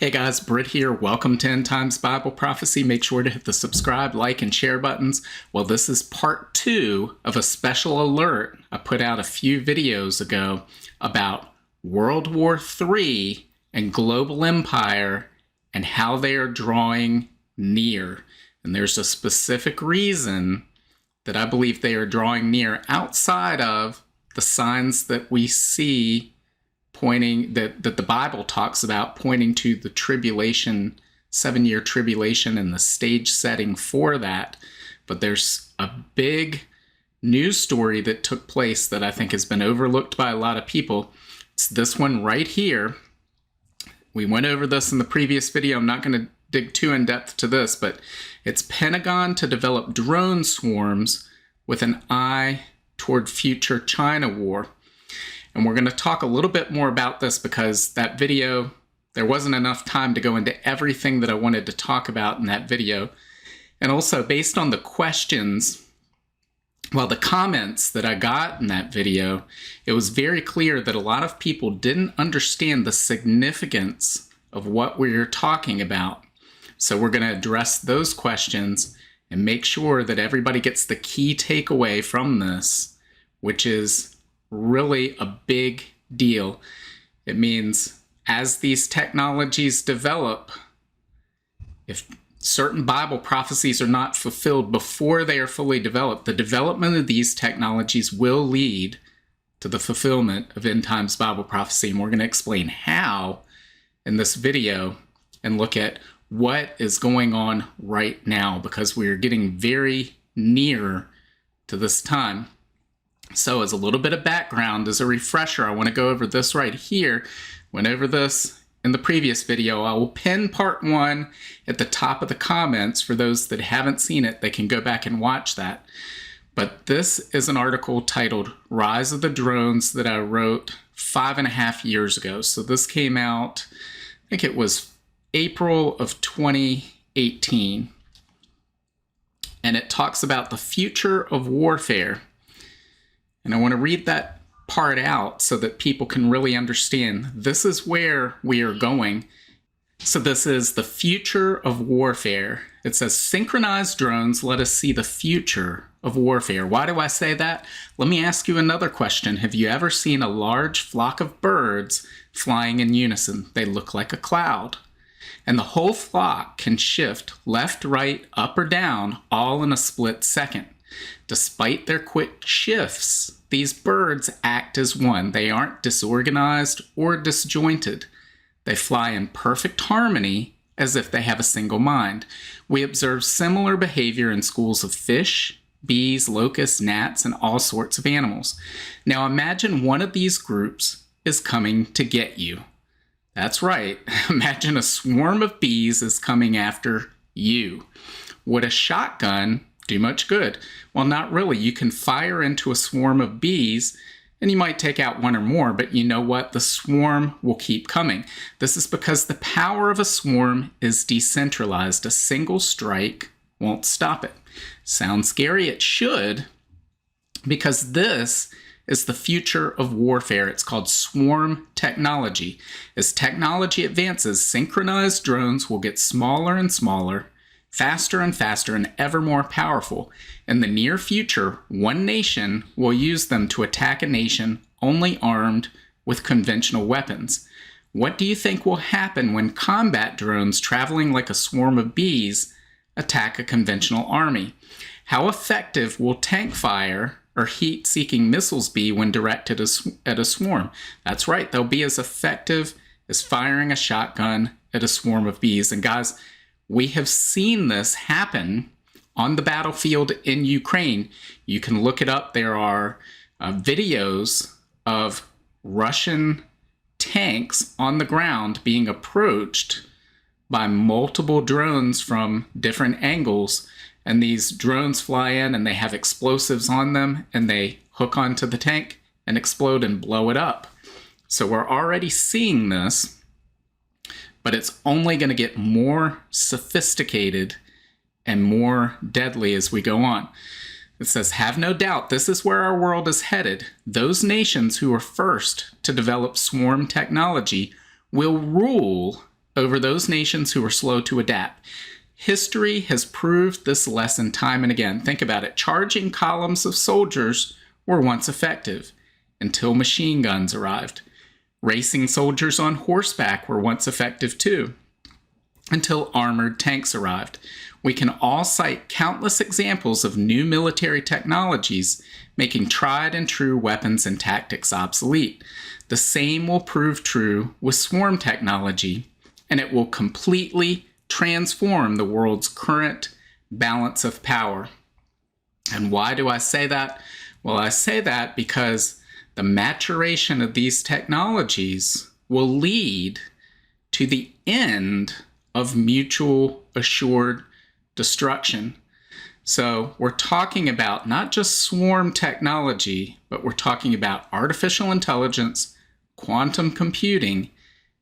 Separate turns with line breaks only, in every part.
Hey guys, Britt here. Welcome to End Times Bible Prophecy. Make sure to hit the subscribe, like, and share buttons. Well, this is part 2 of a special alert I put out a few videos ago about World War III and global empire and how they are drawing near. And there's a specific reason that I believe they are drawing near outside of the signs that we see pointing that the Bible talks about, pointing to the tribulation, 7-year tribulation, and the stage setting for that. But there's a big news story that took place that I think has been overlooked by a lot of people. It's this one right here. We went over this in the previous video. I'm not going to dig too in depth to this, but it's Pentagon to develop drone swarms with an eye toward future China war. And we're going to talk a little bit more about this because that video, there wasn't enough time to go into everything that I wanted to talk about in that video. And also based on the questions, well, the comments that I got in that video, it was very clear that a lot of people didn't understand the significance of what we're talking about. So we're going to address those questions and make sure that everybody gets the key takeaway from this, which is really a big deal. It means as these technologies develop, if certain Bible prophecies are not fulfilled before they are fully developed, the development of these technologies will lead to the fulfillment of end times Bible prophecy. And we're going to explain how in this video and look at what is going on right now, because we are getting very near to this time. So as a little bit of background, as a refresher, I want to go over this right here. Went over this in the previous video. I will pin part 1 at the top of the comments. For those that haven't seen it, they can go back and watch that. But this is an article titled Rise of the Drones that I wrote 5.5 years ago. So this came out, I think it was April of 2018. And it talks about the future of warfare. And I want to read that part out so that people can really understand this is where we are going. So this is the future of warfare. It says, synchronized drones let us see the future of warfare. Why do I say that? Let me ask you another question. Have you ever seen a large flock of birds flying in unison? They look like a cloud. And the whole flock can shift left, right, up, or down, all in a split second. Despite their quick shifts, these birds act as one. They aren't disorganized or disjointed. They fly in perfect harmony as if they have a single mind. We observe similar behavior in schools of fish, bees, locusts, gnats, and all sorts of animals. Now imagine one of these groups is coming to get you. That's right. Imagine a swarm of bees is coming after you. Would a shotgun do much good? Well, not really. You can fire into a swarm of bees and you might take out one or more, but you know what? The swarm will keep coming. This is because the power of a swarm is decentralized. A single strike won't stop it. Sounds scary? It should, because this is the future of warfare. It's called swarm technology. As technology advances, synchronized drones will get smaller and smaller, faster and faster, and ever more powerful. In the near future, one nation will use them to attack a nation only armed with conventional weapons. What do you think will happen when combat drones traveling like a swarm of bees attack a conventional army? How effective will tank fire or heat-seeking missiles be when directed at a swarm? That's right, they'll be as effective as firing a shotgun at a swarm of bees. And guys, we have seen this happen on the battlefield in Ukraine. You can look it up. There are videos of Russian tanks on the ground being approached by multiple drones from different angles. And these drones fly in and they have explosives on them and they hook onto the tank and explode and blow it up. So we're already seeing this, but it's only going to get more sophisticated and more deadly as we go on. It says, have no doubt this is where our world is headed. Those nations who are first to develop swarm technology will rule over those nations who were slow to adapt. History has proved this lesson time and again. Think about it. Charging columns of soldiers were once effective until machine guns arrived. Racing soldiers on horseback were once effective too, until armored tanks arrived. We can all cite countless examples of new military technologies making tried and true weapons and tactics obsolete. The same will prove true with swarm technology, and it will completely transform the world's current balance of power. And why do I say that? Well, I say that because the maturation of these technologies will lead to the end of mutual assured destruction. So we're talking about not just swarm technology, but we're talking about artificial intelligence, quantum computing,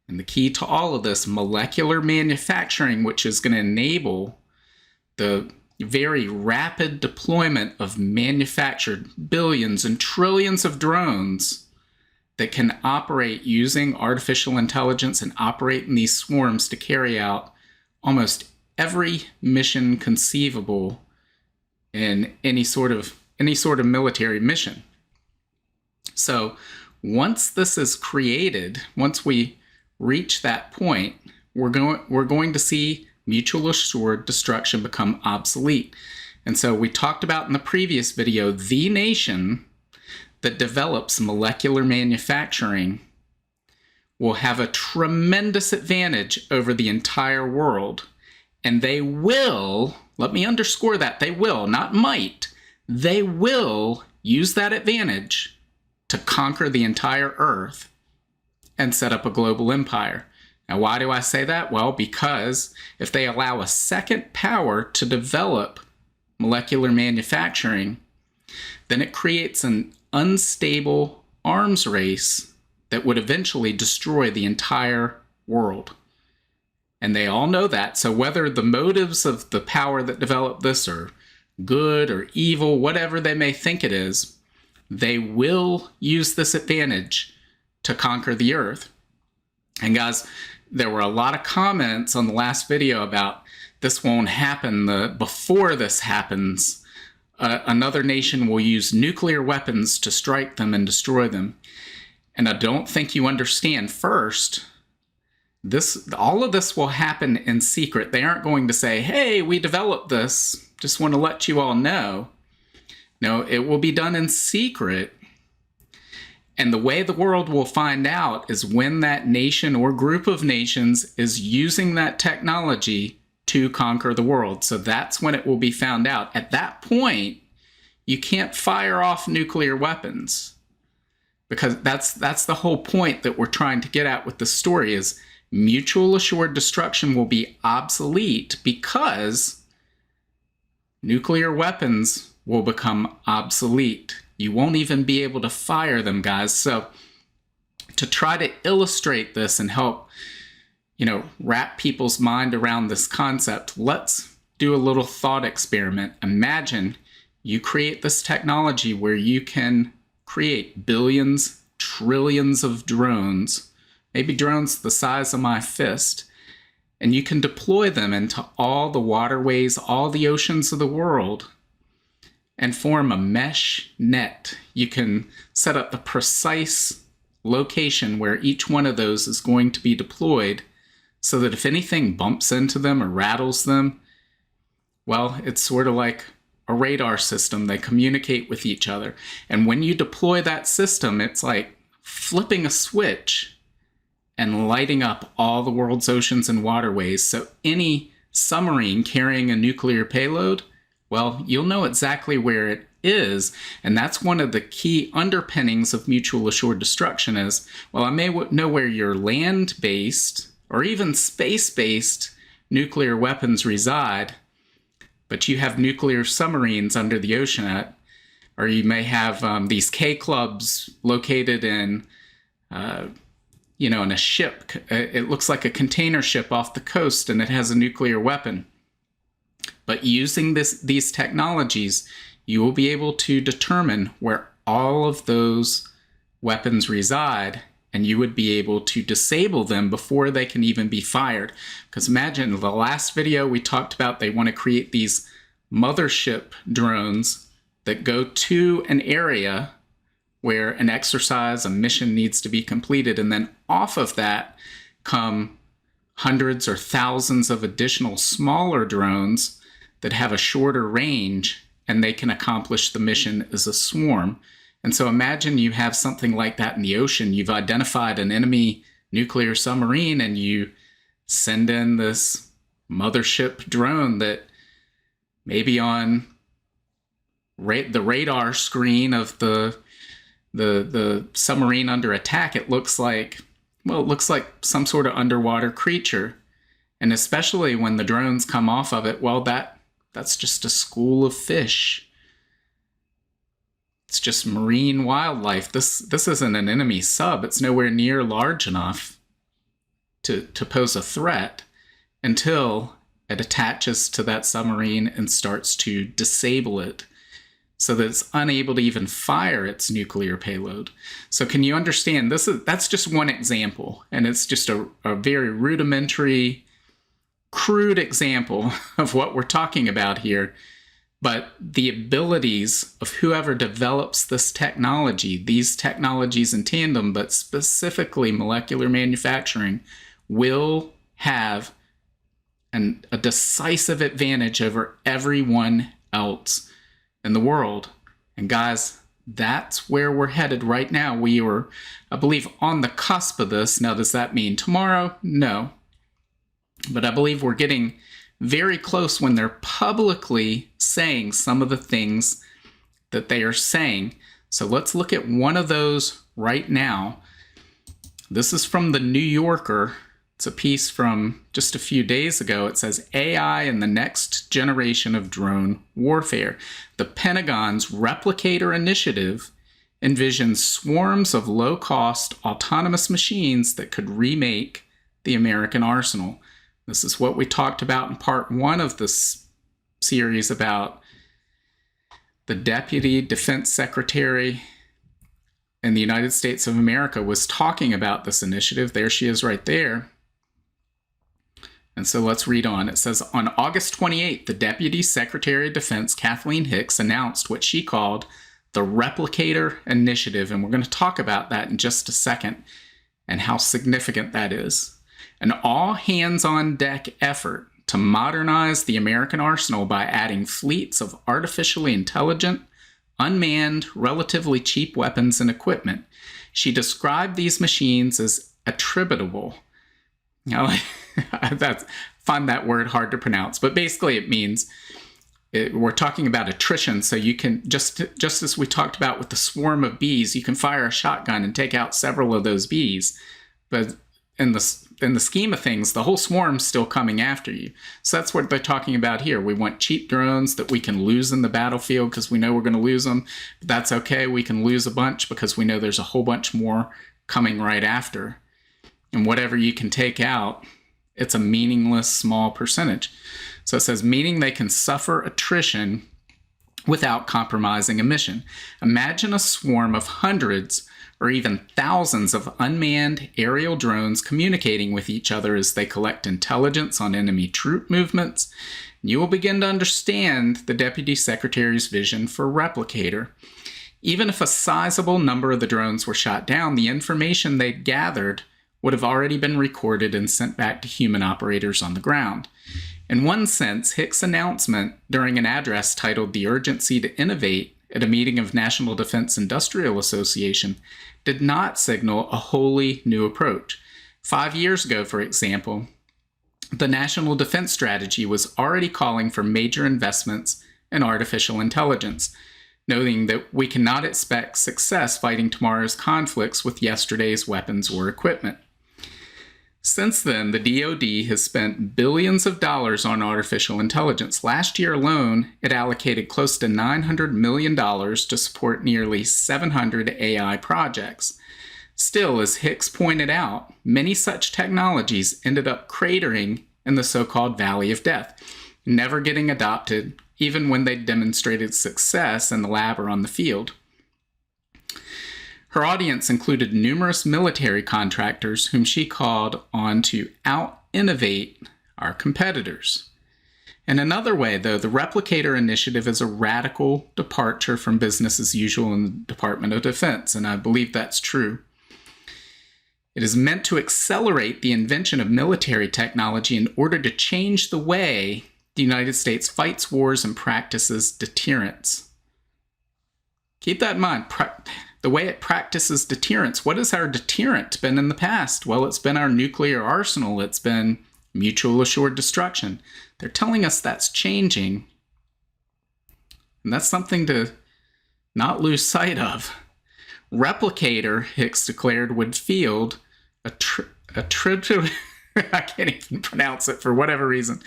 and the key to all of this, molecular manufacturing, which is going to enable the very rapid deployment of manufactured billions and trillions of drones that can operate using artificial intelligence and operate in these swarms to carry out almost every mission conceivable in any sort of military mission. So once this is created, once we reach that point, we're going to see mutual assured destruction become obsolete. And so we talked about in the previous video, the nation that develops molecular manufacturing will have a tremendous advantage over the entire world. And they will, let me underscore that, they will, not might, they will use that advantage to conquer the entire earth and set up a global empire. Now, why do I say that? Well, because if they allow a second power to develop molecular manufacturing, then it creates an unstable arms race that would eventually destroy the entire world. And they all know that. So whether the motives of the power that developed this are good or evil, whatever they may think it is, they will use this advantage to conquer the earth. And guys, there were a lot of comments on the last video about this won't happen. Before this happens, another nation will use nuclear weapons to strike them and destroy them. And I don't think you understand. First, all of this will happen in secret. They aren't going to say, hey, we developed this, just want to let you all know. No, it will be done in secret. And the way the world will find out is when that nation or group of nations is using that technology to conquer the world. So that's when it will be found out. At that point, you can't fire off nuclear weapons, because that's the whole point that we're trying to get at with the story is mutual assured destruction will be obsolete because nuclear weapons will become obsolete. You won't even be able to fire them, guys. So to try to illustrate this and help, wrap people's mind around this concept, let's do a little thought experiment. Imagine you create this technology where you can create billions, trillions of drones, maybe drones the size of my fist, and you can deploy them into all the waterways, all the oceans of the world, and form a mesh net. You can set up the precise location where each one of those is going to be deployed so that if anything bumps into them or rattles them, well, it's sort of like a radar system. They communicate with each other. And when you deploy that system, it's like flipping a switch and lighting up all the world's oceans and waterways. So any submarine carrying a nuclear payload, well, you'll know exactly where it is. And that's one of the key underpinnings of mutual assured destruction is, well, I may know where your land-based or even space-based nuclear weapons reside, but you have nuclear submarines under the ocean, or you may have these K-clubs located in, in a ship. It looks like a container ship off the coast, and it has a nuclear weapon. But using these technologies, you will be able to determine where all of those weapons reside and you would be able to disable them before they can even be fired. Because imagine the last video we talked about, they want to create these mothership drones that go to an area where an exercise, a mission needs to be completed, and then off of that come hundreds or thousands of additional smaller drones that have a shorter range, and they can accomplish the mission as a swarm. And so imagine you have something like that in the ocean. You've identified an enemy nuclear submarine, and you send in this mothership drone that maybe on the radar screen of the submarine under attack, it looks like some sort of underwater creature. And especially when the drones come off of it, well, that's just a school of fish. It's just marine wildlife. This isn't an enemy sub. It's nowhere near large enough to pose a threat until it attaches to that submarine and starts to disable it so that it's unable to even fire its nuclear payload. So can you understand? That's just one example, and it's just a very rudimentary, crude example of what we're talking about here. But the abilities of whoever develops this technology, these technologies in tandem, but specifically molecular manufacturing, will have a decisive advantage over everyone else in the world. And guys, that's where we're headed right now. We are, I believe, on the cusp of this. Now, does that mean tomorrow? No. But I believe we're getting very close when they're publicly saying some of the things that they are saying. So let's look at one of those right now. This is from the New Yorker. It's a piece from just a few days ago. It says, AI and the next generation of drone warfare. The Pentagon's Replicator Initiative envisions swarms of low-cost autonomous machines that could remake the American arsenal. This is what we talked about in part 1 of this series about the Deputy Defense Secretary in the United States of America was talking about this initiative. There she is right there. And so let's read on. It says, on August 28th, the Deputy Secretary of Defense, Kathleen Hicks, announced what she called the Replicator Initiative. And we're going to talk about that in just a second and how significant that is. An all-hands-on-deck effort to modernize the American arsenal by adding fleets of artificially intelligent, unmanned, relatively cheap weapons and equipment. She described these machines as attributable. Now, I find that word hard to pronounce, but basically it means we're talking about attrition. So you can, just as we talked about with the swarm of bees, you can fire a shotgun and take out several of those bees. But in the scheme of things, the whole swarm's still coming after you. So that's what they're talking about here. We want cheap drones that we can lose in the battlefield because we know we're going to lose them. But that's okay. We can lose a bunch because we know there's a whole bunch more coming right after. And whatever you can take out, it's a meaningless small percentage. So it says, meaning they can suffer attrition without compromising a mission. Imagine a swarm of hundreds or even thousands of unmanned aerial drones communicating with each other as they collect intelligence on enemy troop movements. You will begin to understand the Deputy Secretary's vision for Replicator. Even if a sizable number of the drones were shot down, the information they gathered would have already been recorded and sent back to human operators on the ground. In one sense, Hicks' announcement during an address titled The Urgency to Innovate at a meeting of National Defense Industrial Association did not signal a wholly new approach. 5 years ago, for example, the National Defense Strategy was already calling for major investments in artificial intelligence, noting that we cannot expect success fighting tomorrow's conflicts with yesterday's weapons or equipment. Since then, the DoD has spent billions of dollars on artificial intelligence. Last year alone, it allocated close to $900 million to support nearly 700 AI projects. Still, as Hicks pointed out, many such technologies ended up cratering in the so-called Valley of Death, never getting adopted, even when they demonstrated success in the lab or on the field. Her audience included numerous military contractors whom she called on to out-innovate our competitors. In another way, though, the Replicator Initiative is a radical departure from business as usual in the Department of Defense, and I believe that's true. It is meant to accelerate the invention of military technology in order to change the way the United States fights wars and practices deterrence. Keep that in mind. The way it practices deterrence. What has our deterrent been in the past? Well, it's been our nuclear arsenal. It's been mutual assured destruction. They're telling us that's changing. And that's something to not lose sight of. Replicator, Hicks declared, would field I can't even pronounce it for whatever reason.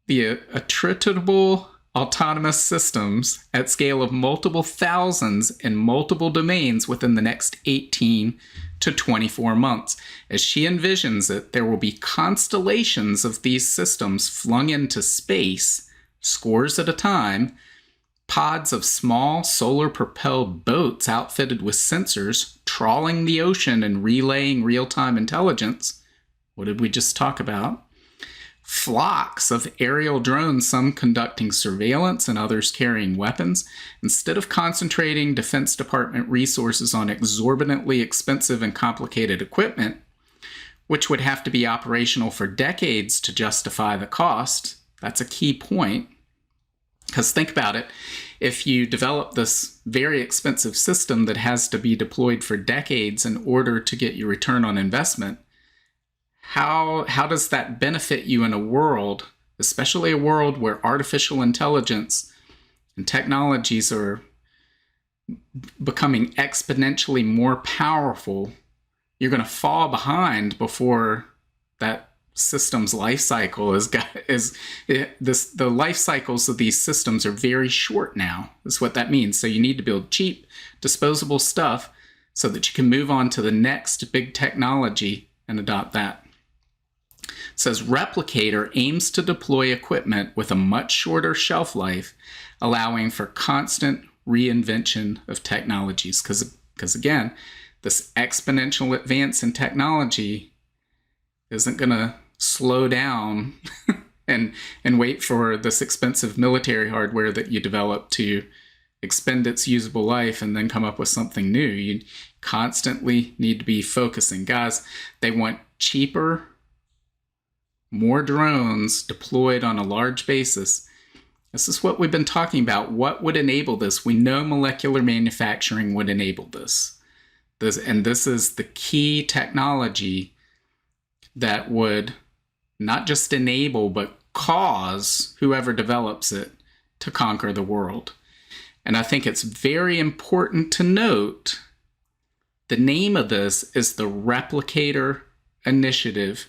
The attritable autonomous systems at scale of multiple thousands in multiple domains within the next 18 to 24 months. As she envisions it, there will be constellations of these systems flung into space, scores at a time, pods of small solar-propelled boats outfitted with sensors trawling the ocean and relaying real-time intelligence. What did we just talk about? Flocks of aerial drones, some conducting surveillance and others carrying weapons. Instead of concentrating Defense Department resources on exorbitantly expensive and complicated equipment, which would have to be operational for decades to justify the cost, that's a key point. Because think about it, if you develop this very expensive system that has to be deployed for decades in order to get your return on investment, how does that benefit you in a world, especially a world where artificial intelligence and technologies are becoming exponentially more powerful? You're going to fall behind before that system's life cycle the life cycles of these systems are very short now. That's what that means. So you need to build cheap, disposable stuff so that you can move on to the next big technology and adopt that. It says Replicator aims to deploy equipment with a much shorter shelf life, allowing for constant reinvention of technologies. Because again, this exponential advance in technology isn't going to slow down and wait for this expensive military hardware that you develop to expend its usable life and then come up with something new. You constantly need to be focusing. Guys, they want cheaper, more drones deployed on a large basis. This is what we've been talking about. What would enable this? We know molecular manufacturing would enable this. This is the key technology that would not just enable, but cause whoever develops it to conquer the world. And I think it's very important to note the name of this is the Replicator Initiative.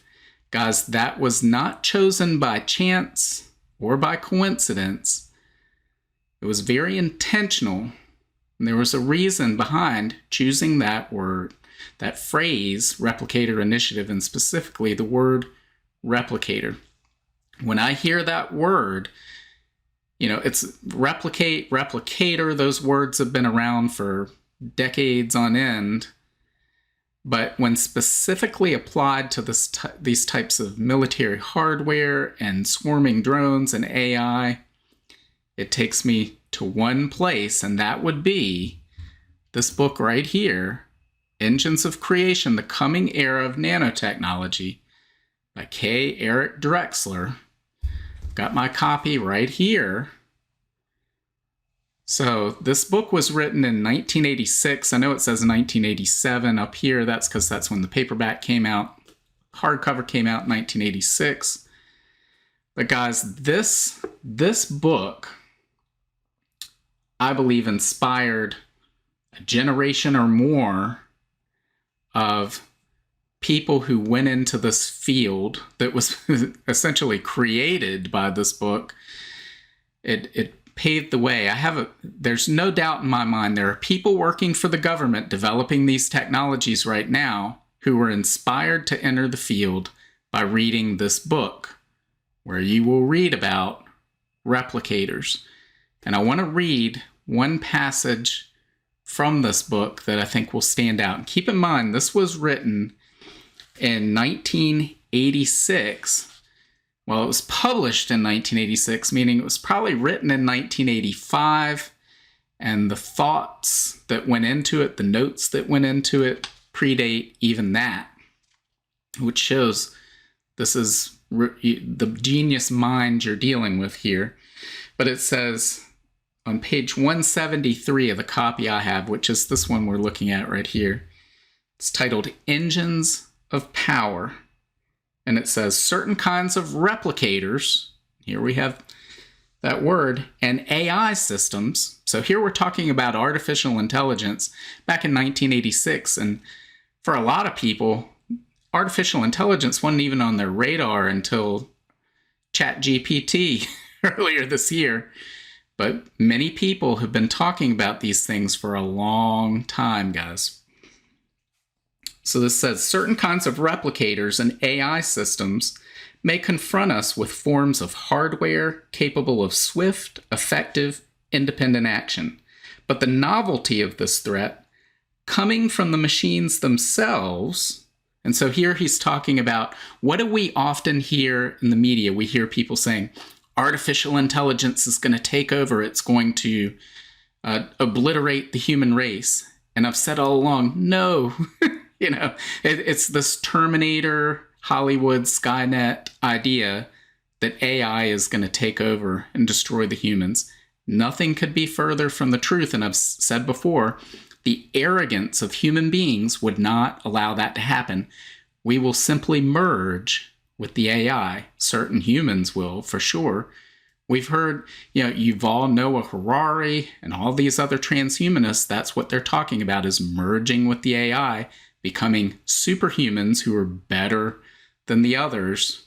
Guys, that was not chosen by chance or by coincidence. It was very intentional. And there was a reason behind choosing that word, that phrase, Replicator Initiative, and specifically the word replicator. When I hear that word, it's replicate, replicator. Those words have been around for decades on end. But when specifically applied to these types of military hardware and swarming drones and AI, it takes me to one place, and that would be this book right here, Engines of Creation, The Coming Era of Nanotechnology by K. Eric Drexler. Got my copy right here. So this book was written in 1986. I know it says 1987 up here. That's because that's when the paperback came out. Hardcover came out in 1986. But guys, this book, I believe, inspired a generation or more of people who went into this field that was essentially created by this book. It paved the way. There's no doubt in my mind there are people working for the government developing these technologies right now who were inspired to enter the field by reading this book, where you will read about replicators. And I want to read one passage from this book that I think will stand out. And keep in mind, this was written in 1986. Well, it was published in 1986, meaning it was probably written in 1985. And the thoughts that went into it, the notes that went into it, predate even that, which shows this is the genius mind you're dealing with here. But it says on page 173 of the copy I have, which is this one we're looking at right here, it's titled Engines of Power. And it says certain kinds of replicators, here we have that word, and AI systems. So here we're talking about artificial intelligence back in 1986. And for a lot of people, artificial intelligence wasn't even on their radar until ChatGPT earlier this year. But many people have been talking about these things for a long time, guys. So this says certain kinds of replicators and AI systems may confront us with forms of hardware capable of swift, effective, independent action. But the novelty of this threat, coming from the machines themselves, and so here he's talking about, what do we often hear in the media? We hear people saying, artificial intelligence is going to take over. It's going to obliterate the human race. And I've said all along, no. It's this Terminator, Hollywood, Skynet idea that AI is going to take over and destroy the humans. Nothing could be further from the truth. And I've said before, the arrogance of human beings would not allow that to happen. We will simply merge with the AI. Certain humans will, for sure. We've heard, Yuval Noah Harari and all these other transhumanists, that's what they're talking about, is merging with the AI, becoming superhumans who are better than the others.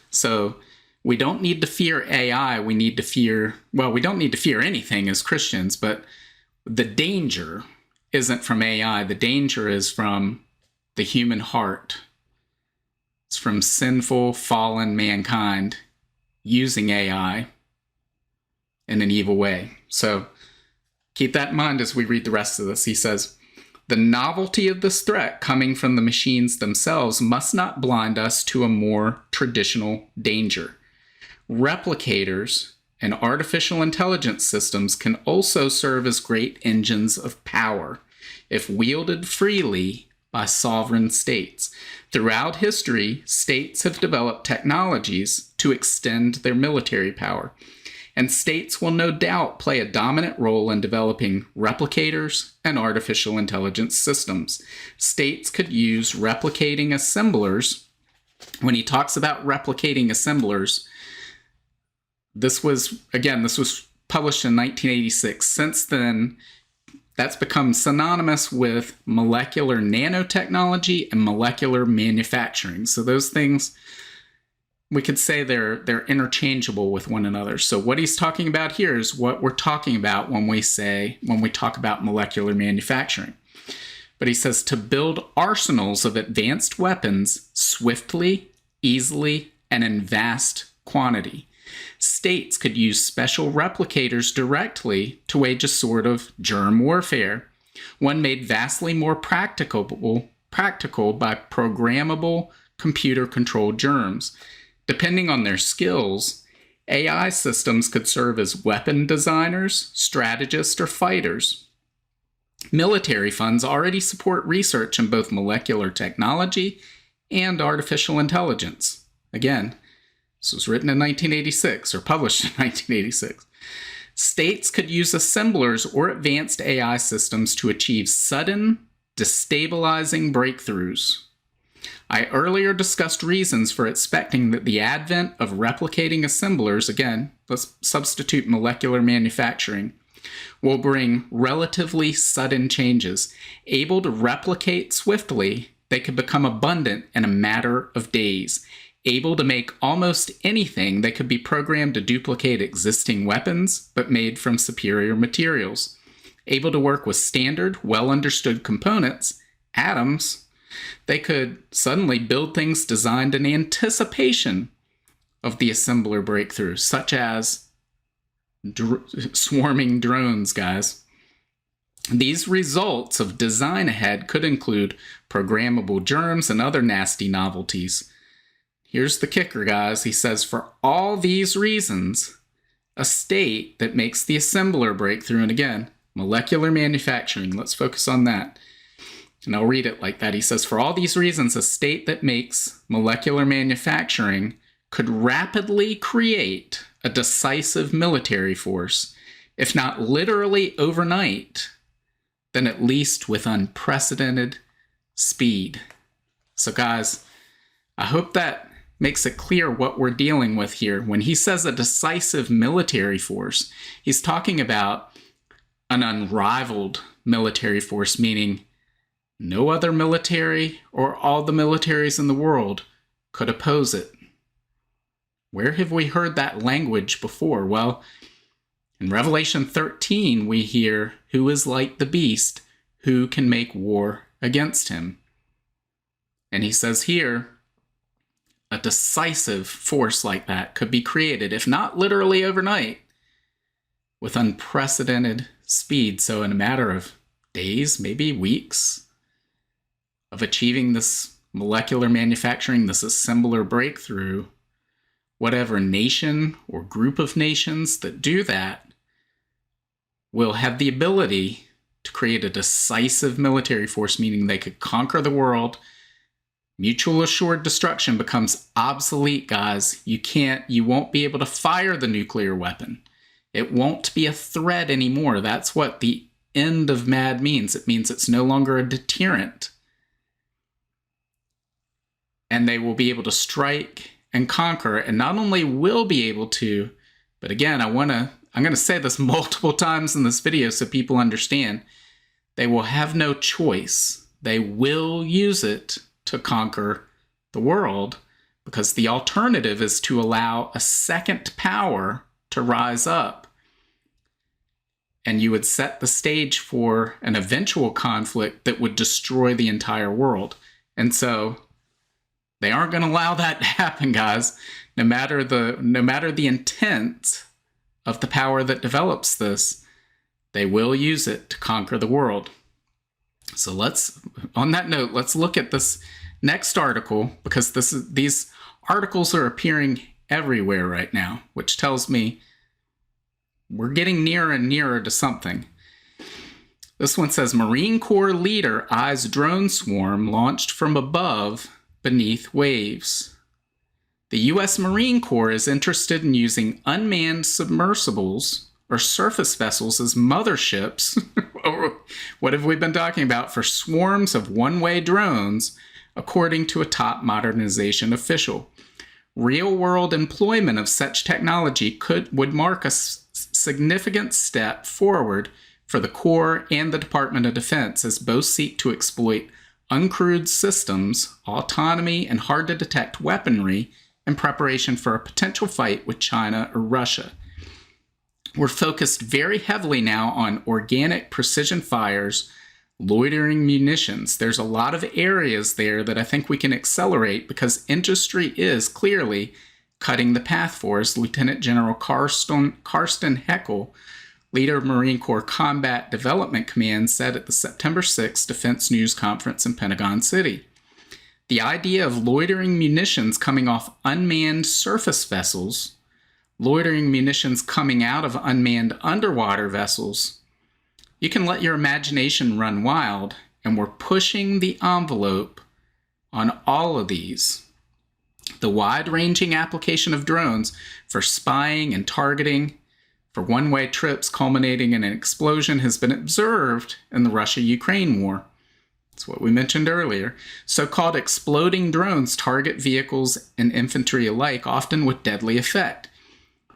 So we don't need to fear AI. We need to fear, we don't need to fear anything as Christians, but the danger isn't from AI. The danger is from the human heart. It's from sinful, fallen mankind using AI in an evil way. So keep that in mind as we read the rest of this. He says, the novelty of this threat coming from the machines themselves must not blind us to a more traditional danger. Replicators and artificial intelligence systems can also serve as great engines of power if wielded freely by sovereign states. Throughout history, states have developed technologies to extend their military power, and states will no doubt play a dominant role in developing replicators and artificial intelligence systems. States could use replicating assemblers. When he talks about replicating assemblers, this was published in 1986. Since then, that's become synonymous with molecular nanotechnology and molecular manufacturing. So those things, we could say they're interchangeable with one another. So what he's talking about here is what we're talking about when we talk about molecular manufacturing. But he says to build arsenals of advanced weapons swiftly, easily, and in vast quantity. States could use special replicators directly to wage a sort of germ warfare, one made vastly more practical by programmable computer-controlled germs. Depending on their skills, AI systems could serve as weapon designers, strategists, or fighters. Military funds already support research in both molecular technology and artificial intelligence. Again, this was written in 1986 or published in 1986. States could use assemblers or advanced AI systems to achieve sudden, destabilizing breakthroughs. I earlier discussed reasons for expecting that the advent of replicating assemblers, again, let's substitute molecular manufacturing, will bring relatively sudden changes. Able to replicate swiftly, they could become abundant in a matter of days. Able to make almost anything, they could be programmed to duplicate existing weapons, but made from superior materials. Able to work with standard, well-understood components, atoms, they could suddenly build things designed in anticipation of the assembler breakthrough, such as swarming drones, guys. These results of design ahead could include programmable germs and other nasty novelties. Here's the kicker, guys. He says, for all these reasons, a state that makes the assembler breakthrough, and again, molecular manufacturing, let's focus on that. And I'll read it like that. He says, for all these reasons, a state that makes molecular manufacturing could rapidly create a decisive military force, if not literally overnight, then at least with unprecedented speed. So guys, I hope that makes it clear what we're dealing with here. When he says a decisive military force, he's talking about an unrivaled military force, meaning no other military or all the militaries in the world could oppose it. Where have we heard that language before? Well, in Revelation 13, we hear, who is like the beast, who can make war against him? And he says here, a decisive force like that could be created, if not literally overnight, with unprecedented speed. So in a matter of days, maybe weeks, of achieving this molecular manufacturing, this assembler breakthrough, whatever nation or group of nations that do that will have the ability to create a decisive military force, meaning they could conquer the world. Mutual assured destruction becomes obsolete, guys. You won't be able to fire the nuclear weapon. It won't be a threat anymore. That's what the end of MAD means. It means it's no longer a deterrent. And they will be able to strike and conquer, and not only will be able to, but again, I'm going to say this multiple times in this video so people understand, they will have no choice. They will use it to conquer the world, because the alternative is to allow a second power to rise up. And you would set the stage for an eventual conflict that would destroy the entire world. And so they aren't going to allow that to happen, guys. No matter the intent of the power that develops this, they will use it to conquer the world. So on that note, let's look at this next article, because these articles are appearing everywhere right now, which tells me we're getting nearer and nearer to something. This one says, Marine Corps leader eyes drone swarm launched from above beneath waves. The U.S. Marine Corps is interested in using unmanned submersibles or surface vessels as motherships. What have we been talking about? For swarms of one-way drones, according to a top modernization official. Real-world employment of such technology would mark a significant step forward for the Corps and the Department of Defense, as both seek to exploit uncrewed systems, autonomy, and hard-to-detect weaponry in preparation for a potential fight with China or Russia. We're focused very heavily now on organic precision fires, loitering munitions. There's a lot of areas there that I think we can accelerate, because industry is clearly cutting the path for us. Lieutenant General Karsten Heckel, leader of Marine Corps Combat Development Command, said at the September 6th Defense News Conference in Pentagon City. The idea of loitering munitions coming off unmanned surface vessels, loitering munitions coming out of unmanned underwater vessels, you can let your imagination run wild, and we're pushing the envelope on all of these. The wide-ranging application of drones for spying and targeting, for one-way trips culminating in an explosion, has been observed in the Russia-Ukraine war. That's what we mentioned earlier. So-called exploding drones target vehicles and infantry alike, often with deadly effect.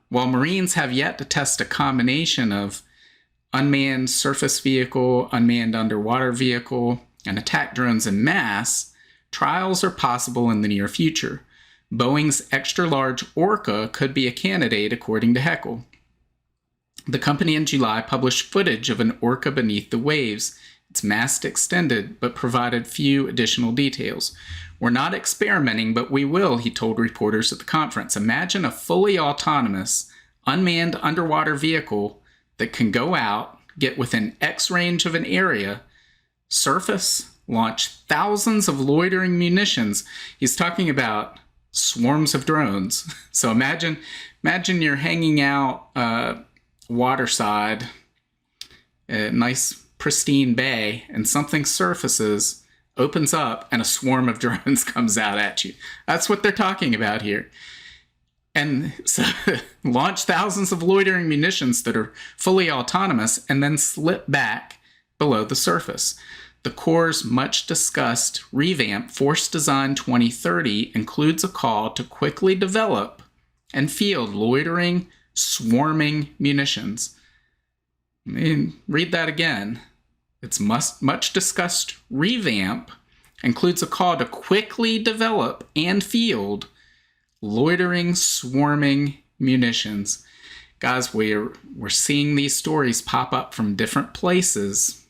While Marines have yet to test a combination of unmanned surface vehicle, unmanned underwater vehicle, and attack drones en masse, trials are possible in the near future. Boeing's extra-large Orca could be a candidate, according to Heckel. The company in July published footage of an Orca beneath the waves. Its mast extended, but provided few additional details. We're not experimenting, but we will, he told reporters at the conference. Imagine a fully autonomous, unmanned underwater vehicle that can go out, get within X range of an area, surface, launch thousands of loitering munitions. He's talking about swarms of drones. So imagine you're hanging out waterside, a nice pristine bay, and something surfaces, opens up, and a swarm of drones comes out at you. That's what they're talking about here. And so launch thousands of loitering munitions that are fully autonomous and then slip back below the surface. The Corps' much discussed revamp Force Design 2030 includes a call to quickly develop and field loitering, swarming munitions. I mean, read that again. Its much discussed revamp includes a call to quickly develop and field loitering, swarming munitions. Guys, we're seeing these stories pop up from different places.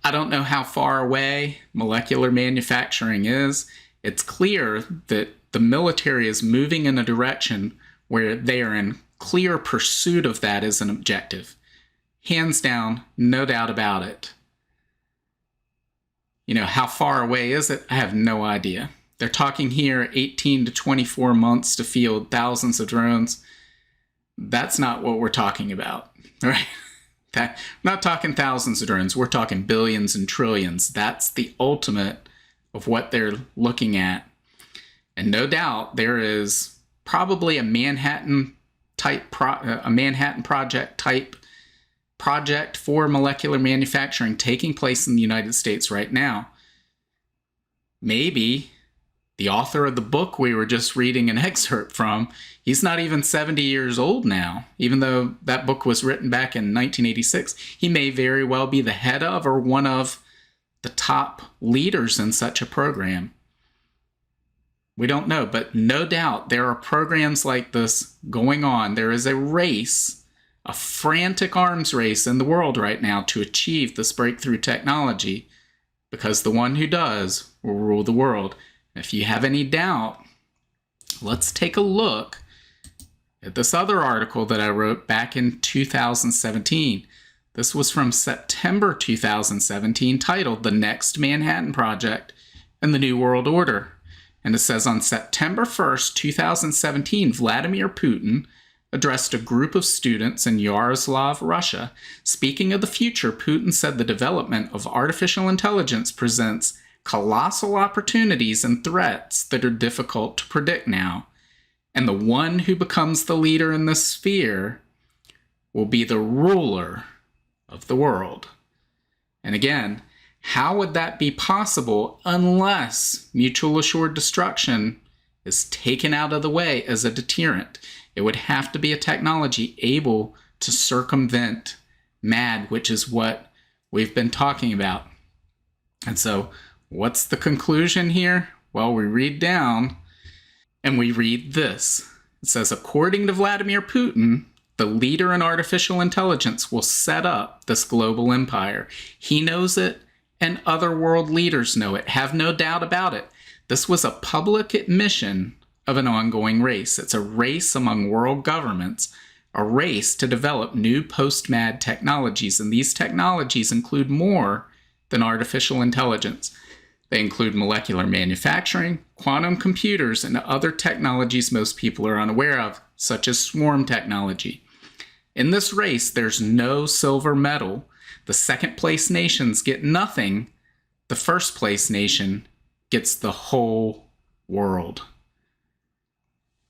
I don't know how far away molecular manufacturing is. It's clear that the military is moving in a direction where they are in clear pursuit of that as an objective. Hands down, no doubt about it. You know, how far away is it? I have no idea. They're talking here 18 to 24 months to field thousands of drones. That's not what we're talking about, right? We're not talking thousands of drones. We're talking billions and trillions. That's the ultimate of what they're looking at. And no doubt there is probably a Manhattan Project type project for molecular manufacturing taking place in the United States right now. Maybe the author of the book we were just reading an excerpt from, he's not even 70 years old now, even though that book was written back in 1986. He may very well be the head of or one of the top leaders in such a program. We don't know, but no doubt there are programs like this going on. There is a race, a frantic arms race in the world right now to achieve this breakthrough technology, because the one who does will rule the world. If you have any doubt, let's take a look at this other article that I wrote back in 2017. This was from September 2017, titled "The Next Manhattan Project and the New World Order." And it says, on September 1st, 2017, Vladimir Putin addressed a group of students in Yaroslav, Russia. Speaking of the future, Putin said the development of artificial intelligence presents colossal opportunities and threats that are difficult to predict now. And the one who becomes the leader in this sphere will be the ruler of the world. And again, how would that be possible unless mutual assured destruction is taken out of the way as a deterrent? It would have to be a technology able to circumvent MAD, which is what we've been talking about. And so, what's the conclusion here? Well, we read down and we read this. It says, according to Vladimir Putin, the leader in artificial intelligence will set up this global empire. He knows it, and other world leaders know it. Have no doubt about it. This was a public admission of an ongoing race. It's a race among world governments, a race to develop new post-MAD technologies. And these technologies include more than artificial intelligence. They include molecular manufacturing, quantum computers, and other technologies most people are unaware of, such as swarm technology. In this race, there's no silver medal. The second-place nations get nothing. The first-place nation gets the whole world.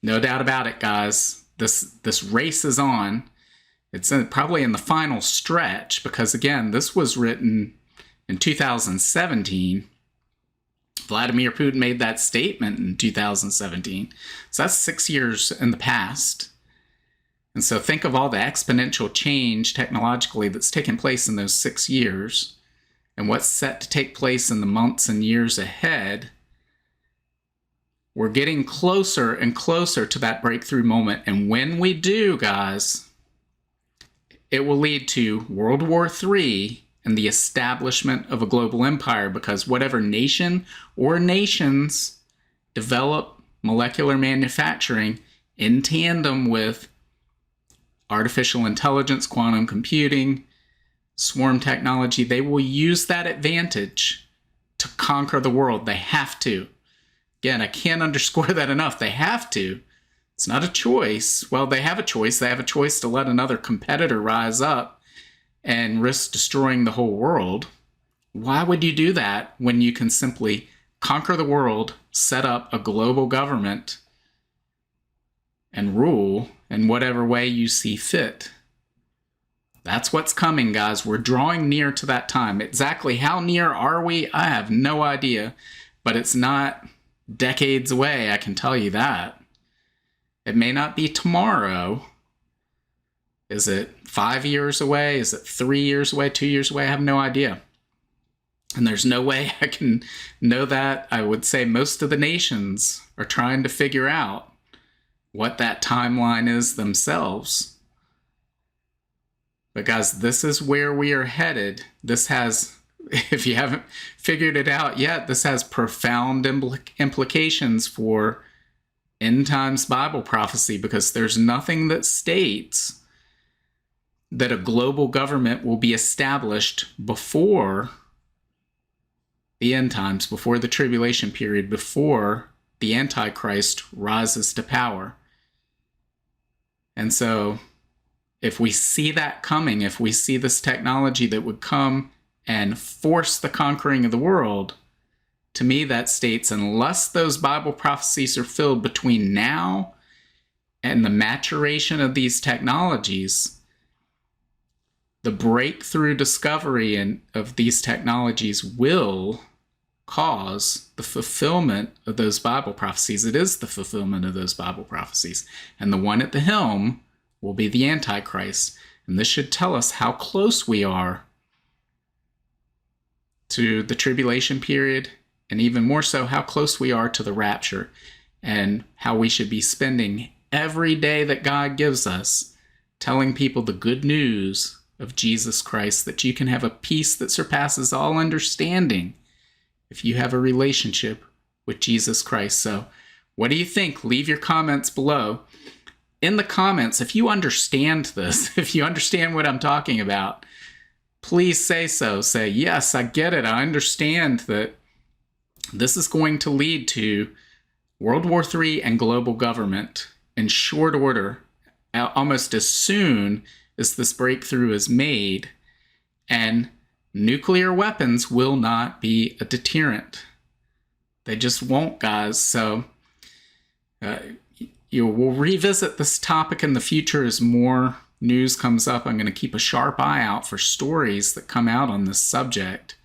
No doubt about it, guys. This race is on. It's probably in the final stretch because, again, this was written in 2017. Vladimir Putin made that statement in 2017. So that's 6 years in the past. And so think of all the exponential change technologically that's taken place in those 6 years and what's set to take place in the months and years ahead. We're getting closer and closer to that breakthrough moment. And when we do, guys, it will lead to World War III and the establishment of a global empire, because whatever nation or nations develop molecular manufacturing in tandem with artificial intelligence, quantum computing, swarm technology, they will use that advantage to conquer the world. They have to. Again, I can't underscore that enough. They have to. It's not a choice. Well, they have a choice. They have a choice to let another competitor rise up and risk destroying the whole world. Why would you do that when you can simply conquer the world, set up a global government, and rule in whatever way you see fit? That's what's coming, guys. We're drawing near to that time. Exactly how near are we? I have no idea, but it's not decades away, I can tell you that. It may not be tomorrow. Is it 5 years away? Is it 3 years away, 2 years away? I have no idea. And there's no way I can know that. I would say most of the nations are trying to figure out what that timeline is themselves. But guys, this is where we are headed. This has, if you haven't figured it out yet, this has profound implications for end times Bible prophecy, because there's nothing that states that a global government will be established before the end times, before the tribulation period, before the Antichrist rises to power. And so if we see that coming, if we see this technology that would come and force the conquering of the world, to me that states, unless those Bible prophecies are filled between now and the maturation of these technologies, the breakthrough discovery of these technologies will cause the fulfillment of those Bible prophecies. It is the fulfillment of those Bible prophecies. And the one at the helm will be the Antichrist. And this should tell us how close we are to the tribulation period, and even more so, how close we are to the rapture, and how we should be spending every day that God gives us telling people the good news of Jesus Christ, that you can have a peace that surpasses all understanding if you have a relationship with Jesus Christ. So what do you think? Leave your comments below. In the comments, if you understand this, if you understand what I'm talking about, please say so. Say, yes, I get it. I understand that this is going to lead to World War III and global government in short order, almost as soon as this breakthrough is made. And nuclear weapons will not be a deterrent. They just won't, guys. So we'll revisit this topic in the future as more news comes up. I'm going to keep a sharp eye out for stories that come out on this subject,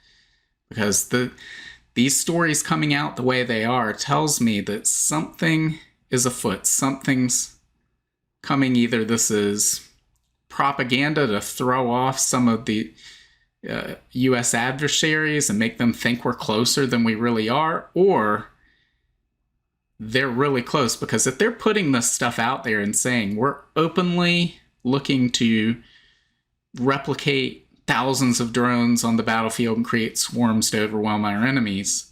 because these stories coming out the way they are tells me that something is afoot. Something's coming. Either this is propaganda to throw off some of the U.S. adversaries and make them think we're closer than we really are, or they're really close, because if they're putting this stuff out there and saying we're openly looking to replicate thousands of drones on the battlefield and create swarms to overwhelm our enemies,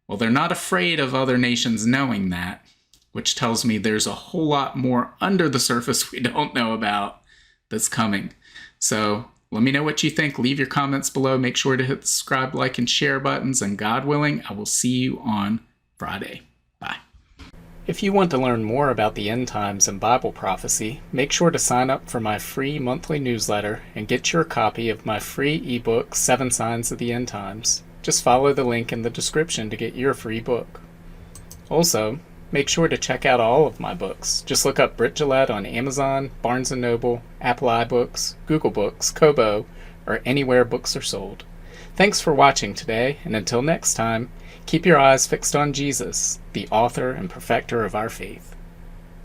well, they're not afraid of other nations knowing that, which tells me there's a whole lot more under the surface we don't know about that's coming. So let me know what you think. Leave your comments below. Make sure to hit the subscribe, like, and share buttons. And God willing, I will see you on Friday. Bye. If you want to learn more about the end times and Bible prophecy, make sure to sign up for my free monthly newsletter and get your copy of my free ebook, 7 Signs of the End Times. Just follow the link in the description to get your free book. Also, make sure to check out all of my books. Just look up Brit Gillette on Amazon, Barnes & Noble, Apple iBooks, Google Books, Kobo, or anywhere books are sold. Thanks for watching today, and until next time, keep your eyes fixed on Jesus, the author and perfecter of our faith.